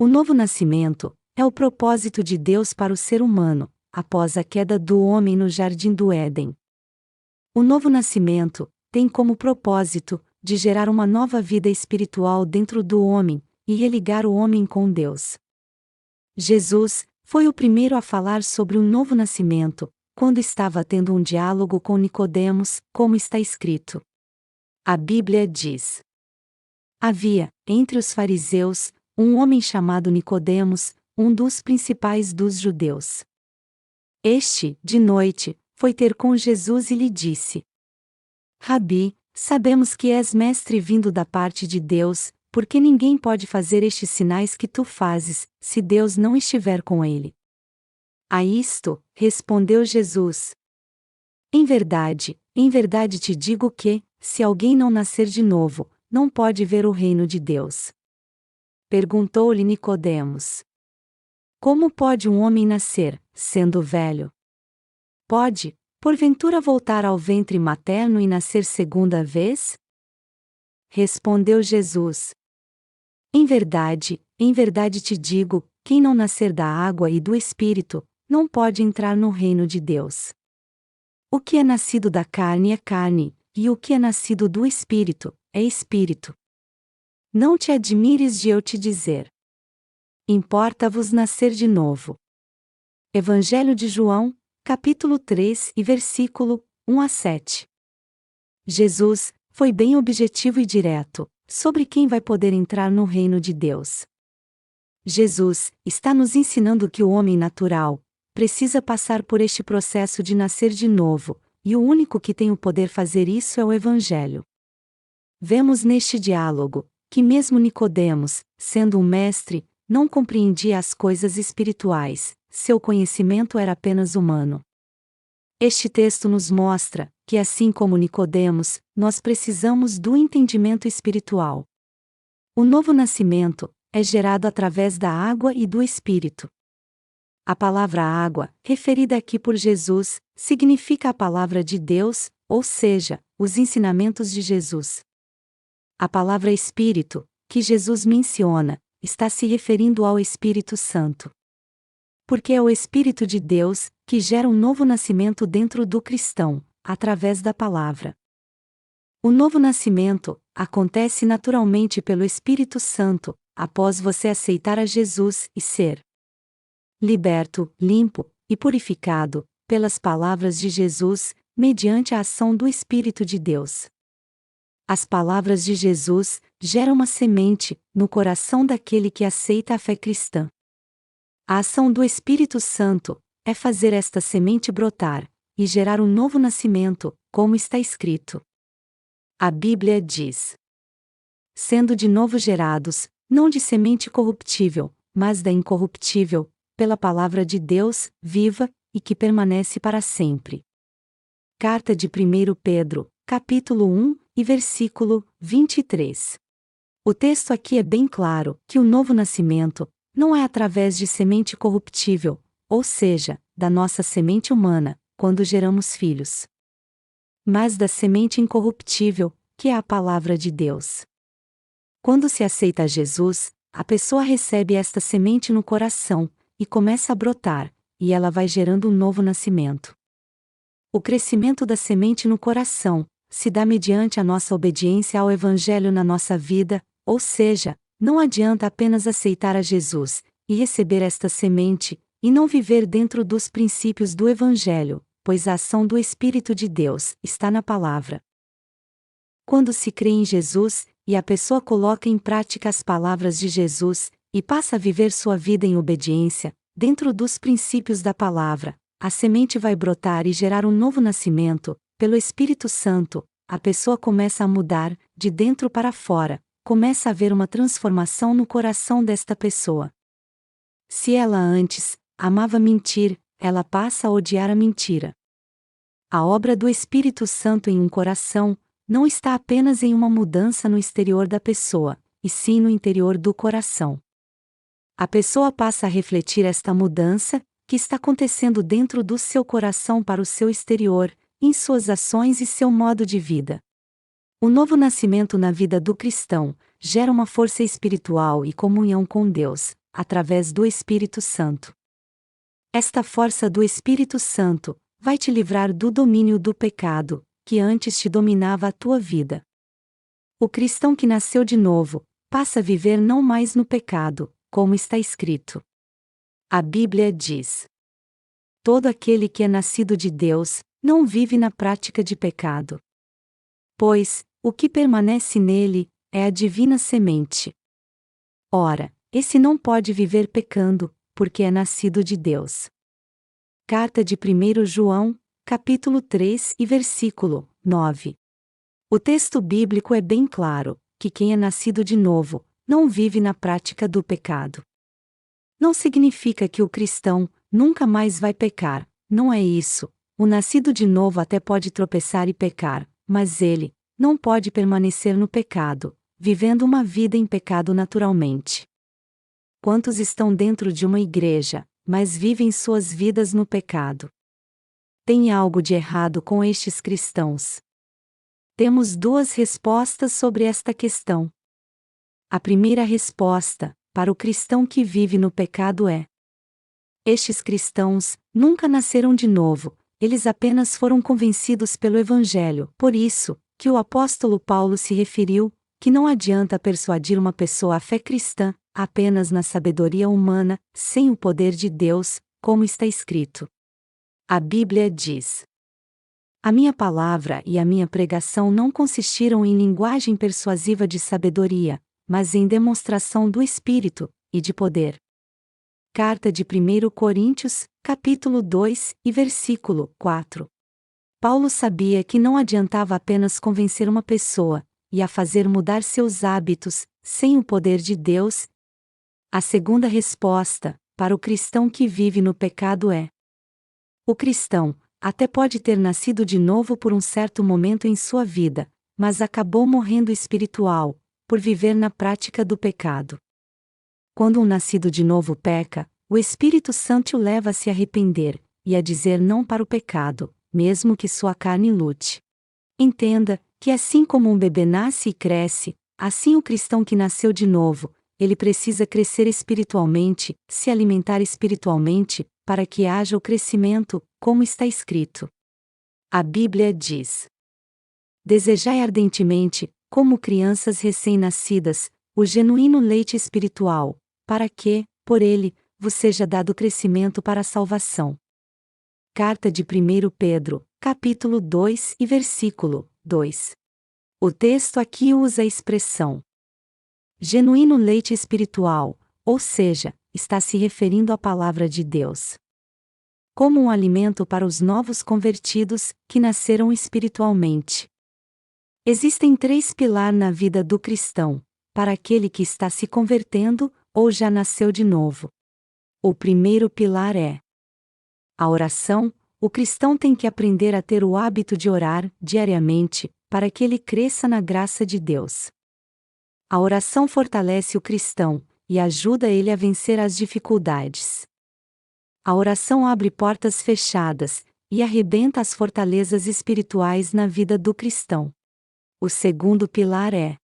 O novo nascimento é o propósito de Deus para o ser humano, após a queda do homem no Jardim do Éden. O novo nascimento tem como propósito de gerar uma nova vida espiritual dentro do homem e religar o homem com Deus. Jesus foi o primeiro a falar sobre o novo nascimento, quando estava tendo um diálogo com Nicodemos, como está escrito. A Bíblia diz: havia, entre os fariseus, um homem chamado Nicodemos, um dos principais dos judeus. Este, de noite, foi ter com Jesus e lhe disse: Rabi, sabemos que és mestre vindo da parte de Deus, porque ninguém pode fazer estes sinais que tu fazes, se Deus não estiver com ele. A isto, respondeu Jesus: em verdade te digo que, se alguém não nascer de novo, não pode ver o reino de Deus. Perguntou-lhe Nicodemos: como pode um homem nascer, sendo velho? Pode, porventura, voltar ao ventre materno e nascer segunda vez? Respondeu Jesus: em verdade te digo, quem não nascer da água e do Espírito, não pode entrar no reino de Deus. O que é nascido da carne é carne, e o que é nascido do Espírito, é Espírito. Não te admires de eu te dizer: importa-vos nascer de novo. Evangelho de João, capítulo 3 e versículo 1 a 7. Jesus foi bem objetivo e direto sobre quem vai poder entrar no reino de Deus. Jesus está nos ensinando que o homem natural precisa passar por este processo de nascer de novo, e o único que tem o poder fazer isso é o Evangelho. Vemos neste diálogo que mesmo Nicodemos, sendo um mestre, não compreendia as coisas espirituais, seu conhecimento era apenas humano. Este texto nos mostra que, assim como Nicodemos, nós precisamos do entendimento espiritual. O novo nascimento é gerado através da água e do Espírito. A palavra água, referida aqui por Jesus, significa a palavra de Deus, ou seja, os ensinamentos de Jesus. A palavra Espírito, que Jesus menciona, está se referindo ao Espírito Santo. Porque é o Espírito de Deus que gera um novo nascimento dentro do cristão, através da palavra. O novo nascimento acontece naturalmente pelo Espírito Santo, após você aceitar a Jesus e ser liberto, limpo e purificado pelas palavras de Jesus, mediante a ação do Espírito de Deus. As palavras de Jesus geram uma semente no coração daquele que aceita a fé cristã. A ação do Espírito Santo é fazer esta semente brotar e gerar um novo nascimento, como está escrito. A Bíblia diz: sendo de novo gerados, não de semente corruptível, mas da incorruptível, pela palavra de Deus, viva, e que permanece para sempre. Carta de 1 Pedro, capítulo 1, e versículo 23. O texto aqui é bem claro que o novo nascimento não é através de semente corruptível, ou seja, da nossa semente humana, quando geramos filhos, mas da semente incorruptível, que é a palavra de Deus. Quando se aceita a Jesus, a pessoa recebe esta semente no coração, e começa a brotar, e ela vai gerando um novo nascimento. O crescimento da semente no coração se dá mediante a nossa obediência ao Evangelho na nossa vida, ou seja, não adianta apenas aceitar a Jesus e receber esta semente, e não viver dentro dos princípios do Evangelho, pois a ação do Espírito de Deus está na palavra. Quando se crê em Jesus, e a pessoa coloca em prática as palavras de Jesus, e passa a viver sua vida em obediência, dentro dos princípios da palavra, a semente vai brotar e gerar um novo nascimento, pelo Espírito Santo, a pessoa começa a mudar, de dentro para fora, começa a haver uma transformação no coração desta pessoa. Se ela antes amava mentir, ela passa a odiar a mentira. A obra do Espírito Santo em um coração não está apenas em uma mudança no exterior da pessoa, e sim no interior do coração. A pessoa passa a refletir esta mudança, que está acontecendo dentro do seu coração para o seu exterior, em suas ações e seu modo de vida. O novo nascimento na vida do cristão gera uma força espiritual e comunhão com Deus, através do Espírito Santo. Esta força do Espírito Santo vai te livrar do domínio do pecado, que antes te dominava a tua vida. O cristão que nasceu de novo passa a viver não mais no pecado, como está escrito. A Bíblia diz: todo aquele que é nascido de Deus não vive na prática de pecado. Pois, o que permanece nele é a divina semente. Ora, esse não pode viver pecando, porque é nascido de Deus. Carta de 1 João, capítulo 3 e versículo 9. O texto bíblico é bem claro, que quem é nascido de novo, não vive na prática do pecado. Não significa que o cristão nunca mais vai pecar, não é isso. O nascido de novo até pode tropeçar e pecar, mas ele não pode permanecer no pecado, vivendo uma vida em pecado naturalmente. Quantos estão dentro de uma igreja, mas vivem suas vidas no pecado? Tem algo de errado com estes cristãos? Temos duas respostas sobre esta questão. A primeira resposta, para o cristão que vive no pecado é: estes cristãos nunca nasceram de novo, eles apenas foram convencidos pelo Evangelho. Por isso, que o apóstolo Paulo se referiu, que não adianta persuadir uma pessoa à fé cristã, apenas na sabedoria humana, sem o poder de Deus, como está escrito. A Bíblia diz: a minha palavra e a minha pregação não consistiram em linguagem persuasiva de sabedoria, mas em demonstração do Espírito, e de poder. Carta de 1 Coríntios, capítulo 2 e versículo 4. Paulo sabia que não adiantava apenas convencer uma pessoa, e a fazer mudar seus hábitos, sem o poder de Deus. A segunda resposta, para o cristão que vive no pecado é: o cristão até pode ter nascido de novo por um certo momento em sua vida, mas acabou morrendo espiritual, por viver na prática do pecado. Quando um nascido de novo peca, o Espírito Santo o leva a se arrepender, e a dizer não para o pecado, mesmo que sua carne lute. Entenda, que assim como um bebê nasce e cresce, assim o cristão que nasceu de novo, ele precisa crescer espiritualmente, se alimentar espiritualmente, para que haja o crescimento, como está escrito. A Bíblia diz: desejai ardentemente, como crianças recém-nascidas, o genuíno leite espiritual, para que, por ele, vos seja dado crescimento para a salvação. Carta de 1 Pedro, capítulo 2 e versículo 2. O texto aqui usa a expressão genuíno leite espiritual, ou seja, está se referindo à palavra de Deus. Como um alimento para os novos convertidos, que nasceram espiritualmente. Existem 3 pilares na vida do cristão, para aquele que está se convertendo, ou já nasceu de novo. O primeiro pilar é a oração. O cristão tem que aprender a ter o hábito de orar, diariamente, para que ele cresça na graça de Deus. A oração fortalece o cristão, e ajuda ele a vencer as dificuldades. A oração abre portas fechadas, e arrebenta as fortalezas espirituais na vida do cristão. O segundo pilar é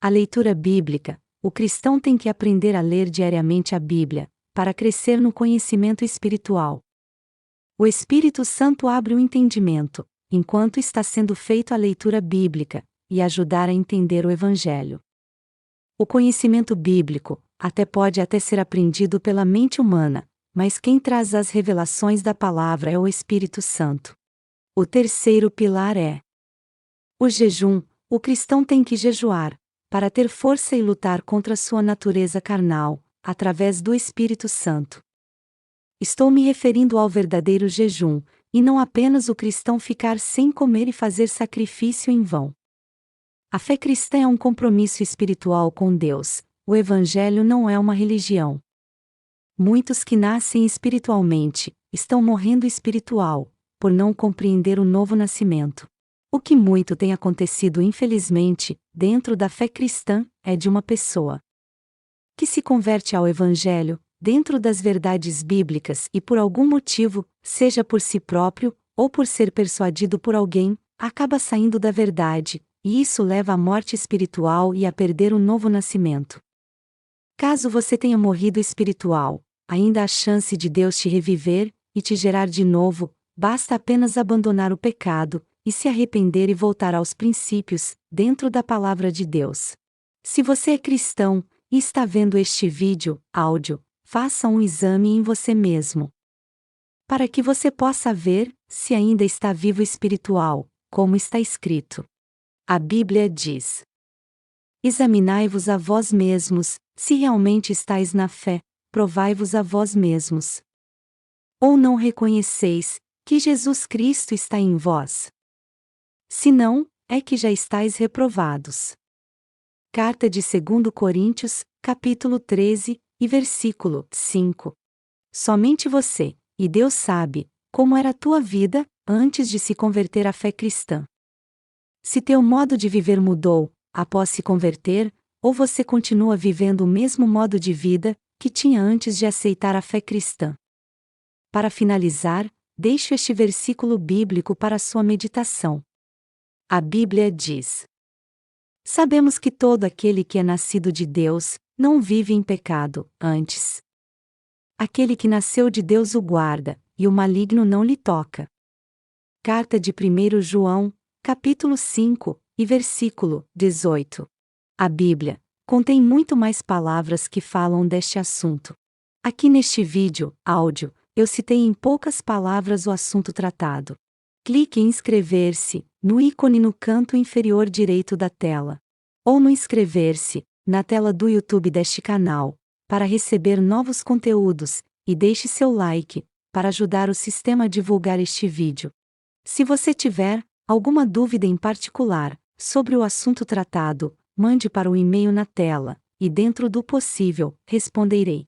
a leitura bíblica. O cristão tem que aprender a ler diariamente a Bíblia, para crescer no conhecimento espiritual. O Espírito Santo abre o entendimento, enquanto está sendo feita a leitura bíblica, e ajudar a entender o Evangelho. O conhecimento bíblico até pode ser aprendido pela mente humana, mas quem traz as revelações da palavra é o Espírito Santo. O terceiro pilar é o jejum. O cristão tem que jejuar, para ter força e lutar contra sua natureza carnal, através do Espírito Santo. Estou me referindo ao verdadeiro jejum, e não apenas o cristão ficar sem comer e fazer sacrifício em vão. A fé cristã é um compromisso espiritual com Deus, o Evangelho não é uma religião. Muitos que nascem espiritualmente, estão morrendo espiritual, por não compreender o novo nascimento. O que muito tem acontecido infelizmente, dentro da fé cristã, é de uma pessoa que se converte ao Evangelho, dentro das verdades bíblicas e por algum motivo, seja por si próprio, ou por ser persuadido por alguém, acaba saindo da verdade, e isso leva à morte espiritual e a perder o novo nascimento. Caso você tenha morrido espiritual, ainda há chance de Deus te reviver e te gerar de novo, basta apenas abandonar o pecado e se arrepender e voltar aos princípios, dentro da palavra de Deus. Se você é cristão e está vendo este áudio, faça um exame em você mesmo, para que você possa ver se ainda está vivo espiritual, como está escrito. A Bíblia diz: examinai-vos a vós mesmos, se realmente estáis na fé, provai-vos a vós mesmos. Ou não reconheceis que Jesus Cristo está em vós? Se não, é que já estáis reprovados. Carta de 2 Coríntios, capítulo 13, e versículo 5. Somente você, e Deus sabe, como era a tua vida, antes de se converter à fé cristã. Se teu modo de viver mudou, após se converter, ou você continua vivendo o mesmo modo de vida que tinha antes de aceitar a fé cristã. Para finalizar, deixo este versículo bíblico para sua meditação. A Bíblia diz: sabemos que todo aquele que é nascido de Deus, não vive em pecado, antes. Aquele que nasceu de Deus o guarda, e o maligno não lhe toca. Carta de 1 João, capítulo 5, e versículo 18. A Bíblia contém muito mais palavras que falam deste assunto. Aqui neste áudio, eu citei em poucas palavras o assunto tratado. Clique em inscrever-se, no ícone no canto inferior direito da tela. Ou no inscrever-se, na tela do YouTube deste canal, para receber novos conteúdos, e deixe seu like, para ajudar o sistema a divulgar este vídeo. Se você tiver alguma dúvida em particular sobre o assunto tratado, mande para o e-mail na tela, e dentro do possível, responderei.